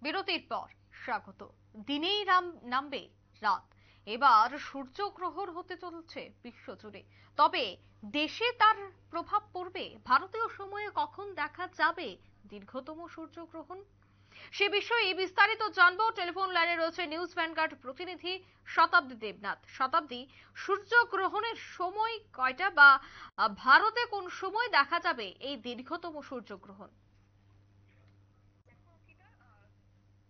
বিরতির পর স্বাগত। দিনেই নামবে রাত। এবার সূর্যগ্রহণ হতে চলেছে বিশ্বজুড়ে। তবে দেশে তার প্রভাব পড়বে? ভারতীয় সময়ে কখন দেখা যাবে দীর্ঘতম সূর্যগ্রহণ? সে বিষয়ে বিস্তারিত জানবো। টেলিফোন লাইনে রয়েছে নিউজ ভ্যানগার্ড প্রতিনিধি শতাব্দী দেবনাথ। শতাব্দী, সূর্যগ্রহণের সময় কয়টা, বা ভারতে কোন সময় দেখা যাবে এই দীর্ঘতম সূর্যগ্রহণ?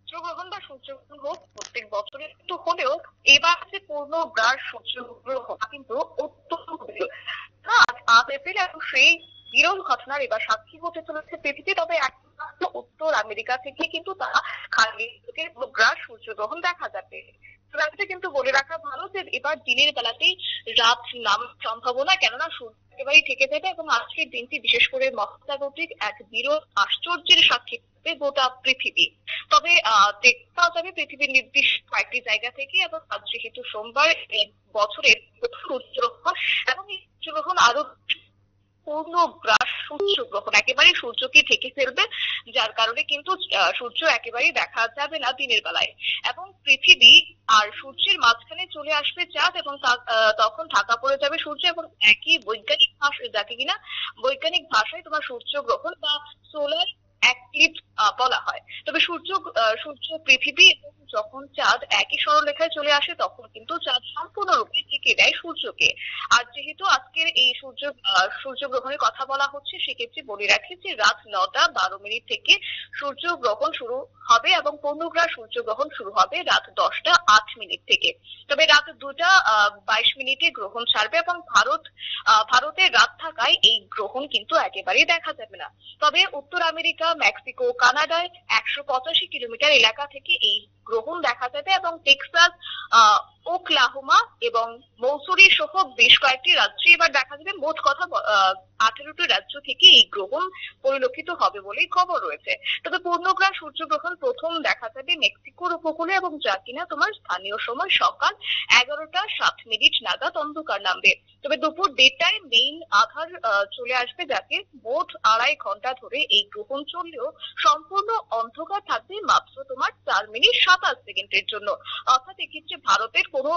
সূর্যগ্রহণ বা সূর্যগ্রহণ প্রত্যেক বছর একটু হলেও এবার যে পূর্ণগ্রাস সূর্যগ্রহণ কিন্তু অত্যন্ত বিরল। আজ এপ্রিল এবং সেই বিরল ঘটনার এবার সাক্ষী হতে চলেছে পৃথিবী। তবে একমাত্র উত্তর আমেরিকা থেকে কিন্তু তারা খালি গ্রাস সূর্যগ্রহণ দেখা যাবে। কিন্তু বলে রাখা ভালো যে এবার দিনের বেলাতেই রাত নামার সম্ভাবনা, কেননা সূর্য একেবারেই থেকে যাবে এবং আজকের দিনটি বিশেষ করে মহাজাগতিক এক বিরল আশ্চর্যের সাক্ষী থাকবে গোটা পৃথিবী। তবে দেখতে পাওয়া যাবে পৃথিবীর নির্দিষ্ট কয়েকটি জায়গা থেকে, এবং আজ যেহেতু সোমবার এই বছরের প্রথম সূর্যগ্রহণ, এবং এই সূর্যগ্রহণ আরো পূর্ণগ্রাস সূর্যগ্রহণ একেবারে সূর্যকে ঢেকে ফেলবে, যার কারণে কিন্তু সূর্য একেবারেই দেখা যাবে না দিনের বেলায়, এবং পৃথিবী আর সূর্যের মাঝখানে চলে আসবে চাঁদ, এবং তখন ঢাকা পড়ে যাবে সূর্য। এবং একই বৈজ্ঞানিক ভাষা, যাকে কিনা বৈজ্ঞানিক ভাষায় তোমার সূর্যগ্রহণ বা সোলার একলিপ্স বলা হয়। তবে সূর্য পৃথিবী এবং যখন চাঁদ একই সরলরেখায় চলে আসে, তখন কিন্তু চাঁদ সম্পূর্ণরূপে ঢেকে দেয় সূর্যকে। আর যেহেতু আজকের এই সূর্যগ্রহণের কথা বলা হচ্ছে, সেক্ষেত্রে বলে রাখি যে রাত 9:12 থেকে সূর্যগ্রহণ শুরু হবে, এবং পূর্ণগ্রাস সূর্যগ্রহণ শুরু হবে রাত 10:08 থেকে। তবে রাত 2:22 গ্রহণ ছাড়বে, এবং ভারতের রাত থাকায় এই গ্রহণ কিন্তু একেবারেই দেখা যাবে না। তবে উত্তর আমেরিকা, মেক্সিকো, কানাডায় 185 কিলোমিটার এলাকা থেকে এই গ্রহণ দেখা যাবে, এবং টেক্সাস, ওকলাহোমা এবং মৌসুরি সহ বেশ কয়েকটি রাজ্যে এবার দেখা যাবে। মোট কথা 18টি রাজ্য থেকে এই গ্রহণ পরিলক্ষিত হবে বলেই খবর রয়েছে। তবে পূর্ণগ্রাস সূর্যগ্রহণ প্রথম দেখা যাবে মেক্সিকোর উপকূলে, এবং যা কিনা তোমার স্থানীয় সময় সকাল 11:07 নাগাদ অন্ধকার নামবে। তবে দুপুর 1:30টায় মেইন আধার চলে আসবে, যাকে মোট 2.5 ঘন্টা ধরে এই গ্রহণ চললেও সম্পূর্ণ অন্ধকার থাকবে মাত্র তোমার 4:27 জন্য। অর্থাৎ এক্ষেত্রে ভারতের কোনো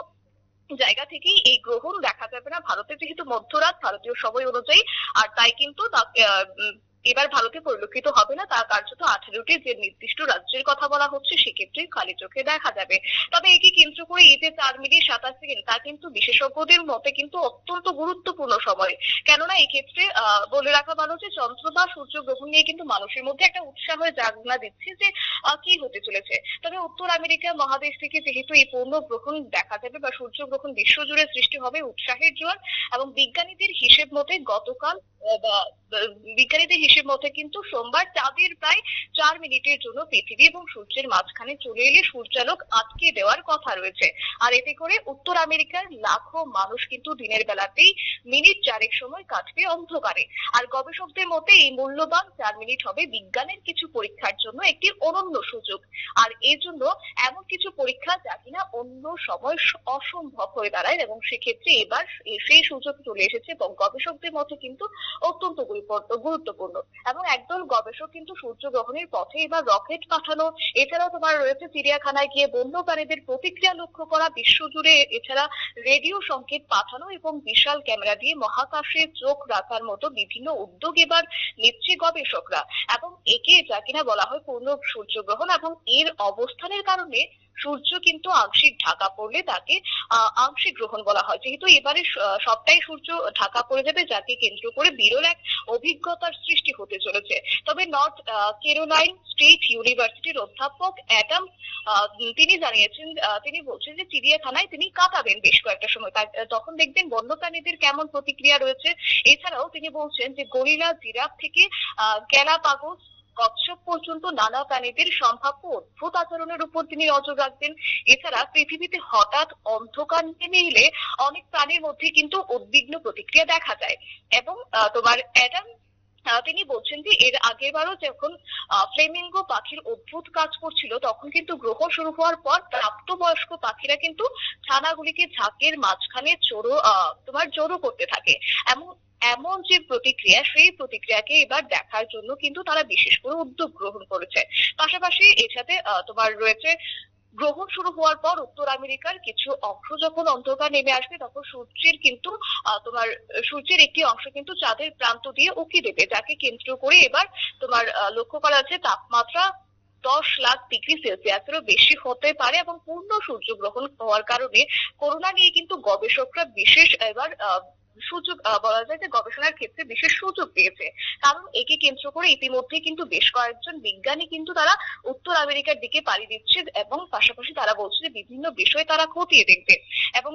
জায়গা থেকেই এই গ্রহণ দেখা যাবে না। ভারতে যেহেতু মধ্যরাত ভারতীয় সময় অনুযায়ী, আর তাই কিন্তু এবার ভারতে পরিলক্ষিত হবে না। তার কার্যত 18টি যে নির্দিষ্ট রাজ্যের কথা বলা হচ্ছে, সেক্ষেত্রে খালি চোখে দেখা যাবে। তবে একে কেন্দ্র করে এই যে 4:27, তা কিন্তু বিশেষজ্ঞদের মতে কিন্তু অত্যন্ত গুরুত্বপূর্ণ সময়। কেননা এই ক্ষেত্রে বলে রাখা ভালো যে চন্দ্র বা সূর্য গ্রহণ নিয়ে কিন্তু মানুষের মধ্যে একটা উৎসাহের জাগনা দিচ্ছে যে কি হতে চলেছে। তবে উত্তর আমেরিকা মহাদেশ থেকে যেহেতু এই পূর্ণ গ্রহণ দেখা যাবে বা সূর্যগ্রহণ বিশ্বজুড়ে সৃষ্টি হবে উৎসাহের জোয়ার। এবং বিজ্ঞানীদের হিসেব মতে কিন্তু সোমবার চাঁদের প্রায় 4 মিনিটের জন্য পৃথিবী এবং সূর্যের মাঝখানে চলে এলে সূর্যালোক আটকে দেওয়ার কথা রয়েছে। আর এতে করে উত্তর আমেরিকার লাখো মানুষ কিন্তু দিনের বেলাতেই মিনিট 4 সময় কাটবে অন্ধকারে। আর গবেষকদের মতে এই মূল্যবান 4 মিনিট হবে বিজ্ঞানের কিছু পরীক্ষার জন্য একটি অনন্য সুযোগ। আর এর জন্য এমন কিছু পরীক্ষা যা কিনা অন্য সময় অসম্ভব হয়ে দাঁড়ায়, এবং সেক্ষেত্রে এবার সেই সুযোগ চলে এসেছে, এবং গবেষকদের মতে কিন্তু অত্যন্ত গুরুত্বপূর্ণ। এবং একদল গবেষক কিন্তু সূর্যগ্রহণের পথে এবার রকেট পাঠানো, এছাড়াও তোমার রয়েছে চিড়িয়াখানায় গিয়ে বন্য প্রাণীদের প্রতিক্রিয়া লক্ষ্য করা, বিশ্বজুড়ে এছাড়া রেডিও সংকেত পাঠানো এবং বিশাল ক্যামেরা দিয়ে মহাকাশে চোখ রাখার মতো বিভিন্ন উদ্যোগ এবার নিচ্ছে গবেষকরা। এবং একে যা কিনা বলা হয় পূর্ণ সূর্যগ্রহণ, এবং এর অবস্থানের কারণে সূর্য কিন্তু আংশিক ঢাকা পড়লে তাকে আংশিক গ্রহণ বলা হয়। যেহেতু এবারে সবটাই সূর্য ঢাকা পড়ে যাবে, যাকে কেন্দ্র করে বিরল এক অভিজ্ঞতার সৃষ্টি হতে চলেছে। তবে নর্থ ক্যারোলাইন স্টেট ইউনিভার্সিটির অধ্যাপক অ্যাডাম তিনি বলছেন যে চিড়িয়াখানায় তিনি কাটাবেন বেশ কয়েকটা সময়, তখন দেখবেন বন্যপ্রাণীদের কেমন প্রতিক্রিয়া রয়েছে। এছাড়াও তিনি বলছেন যে গরিলা, জিরাফ থেকে গ্যালাপাগোস কচ্ছপ পর্যন্ত নানা প্রাণীদের সম্ভাব্য অদ্ভুত আচরণের উপর তিনি নজর রাখবেন। এছাড়া পৃথিবীতে হঠাৎ অন্ধকার নেমে এলে অনেক প্রাণীর মধ্যে কিন্তু উদ্বিগ্ন প্রতিক্রিয়া দেখা যায়। এবং তোমার অ্যাডাম তিনি বলছেন যে এর আগেরবারও যখন ফ্লেমিঙ্গো পাখির অদ্ভুত কাজ করছিল, তখন কিন্তু গ্রহণ শুরু হওয়ার পর প্রাপ্তবয়স্ক পাখিরা কিন্তু ছানাগুলিকে ঝাঁকের মাঝখানে জড়ো করতে থাকে। এমন যে প্রতিক্রিয়া, সেই প্রতিক্রিয়াকে এবার দেখার জন্য কিন্তু তারা বিশেষ করে উদ্যোগ গ্রহণ করেছে। পাশাপাশি এর সাথে তোমার রয়েছে গ্রহণ শুরু হওয়ার পর উত্তর আমেরিকার কিছু অংশ যখন অন্ধকার নেমে আসবে, তখন সূর্যের কিন্তু তোমার সূর্যের একটি অংশ কিন্তু চাঁদের প্রান্ত দিয়ে উঁকি দেবে, যাকে কেন্দ্র করে এবার তোমার লক্ষ্য করা যাচ্ছে তাপমাত্রা 10 লাখ ডিগ্রি সেলসিয়াসেরও বেশি হতে পারে। এবং পূর্ণ সূর্যগ্রহণ হওয়ার কারণে করোনা নিয়ে কিন্তু গবেষকরা বিশেষ এবার সুযোগ বলা যায় যে গবেষণার ক্ষেত্রে বিশেষ সুযোগ পেয়েছে। কারণ একে কেন্দ্র করে ইতিমধ্যে কিন্তু বেশ কয়েকজন বিজ্ঞানী কিন্তু তারা উত্তর আমেরিকার দিকে পাড়ি দিচ্ছে, এবং পাশাপাশি তারা বলছে যে বিভিন্ন বিষয় তারা খতিয়ে দেখবে। এবং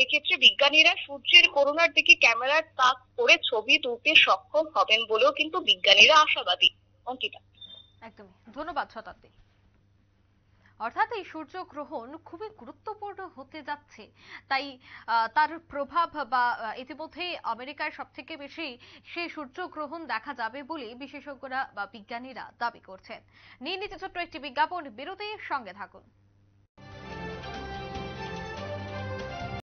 এক্ষেত্রে বিজ্ঞানীরা সূর্যের করোনার দিকে ক্যামেরার তাক করে ছবি তুলতে সক্ষম হবেন বলেও কিন্তু বিজ্ঞানীরা আশাবাদী। অঙ্কিতা। একদমই, ধন্যবাদ শতাব্দী। অর্থাৎ এই সূর্যগ্রহণ খুবই গুরুত্বপূর্ণ হতে যাচ্ছে, তাই তার প্রভাব বা ইতিমধ্যে আমেরিকায় সব থেকে বেশি সেই সূর্যগ্রহণ দেখা যাবে বলে বিশেষজ্ঞরা বা বিজ্ঞানীরা দাবি করছেন। নিয়ে নিতে ছোট্ট একটি বিজ্ঞাপন বিরতির সঙ্গে থাকুন।